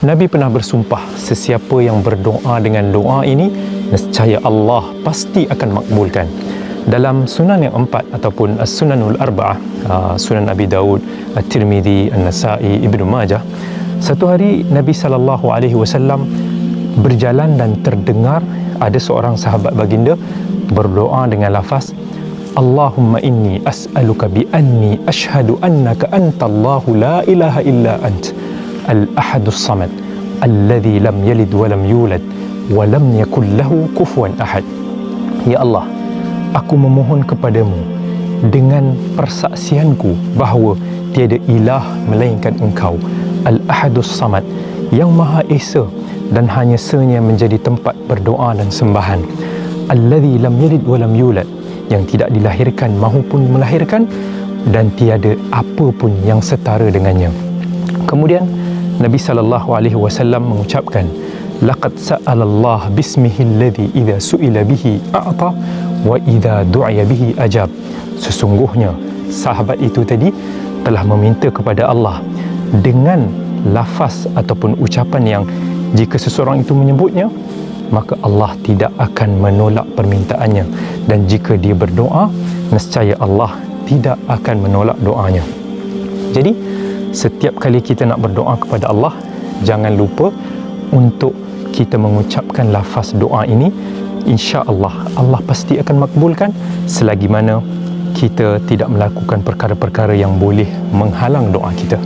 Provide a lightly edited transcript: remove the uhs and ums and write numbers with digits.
Nabi pernah bersumpah, sesiapa yang berdoa dengan doa ini, nescaya Allah pasti akan makbulkan. Dalam sunan yang empat ataupun as-sunanul arba'ah, Sunan Abi Daud, At-Tirmidzi, An-Nasa'i, Ibnu Majah, satu hari Nabi SAW berjalan dan terdengar ada seorang sahabat baginda berdoa dengan lafaz, Allahumma inni as'aluka bi anni ashhadu annaka antallahu la ilaha illa ant al-ahadus samad alladhi lam yalid wa lam yulad wa lam yakul lahu kufuwan ahad. Ya Allah, aku memohon kepadamu dengan persaksianku bahawa tiada ilah melainkan Engkau, Al-Ahadus Samad, yang Maha Esa dan hanya Senya menjadi tempat berdoa dan sembahan, Alladhi lam yalid wa lam yulad, yang tidak dilahirkan maupun melahirkan, dan tiada apa pun yang setara dengannya. Kemudian Nabi SAW mengucapkan, laqad sa'ala Allah bismihi alladhi idza su'ila bihi a'ta wa idza du'iya bihi ajab. Sesungguhnya sahabat itu tadi telah meminta kepada Allah dengan lafaz ataupun ucapan yang jika seseorang itu menyebutnya, maka Allah tidak akan menolak permintaannya, dan jika dia berdoa, nescaya Allah tidak akan menolak doanya. Jadi setiap kali kita nak berdoa kepada Allah, jangan lupa untuk kita mengucapkan lafaz doa ini. Insya-Allah Allah pasti akan makbulkan, selagi mana kita tidak melakukan perkara-perkara yang boleh menghalang doa kita.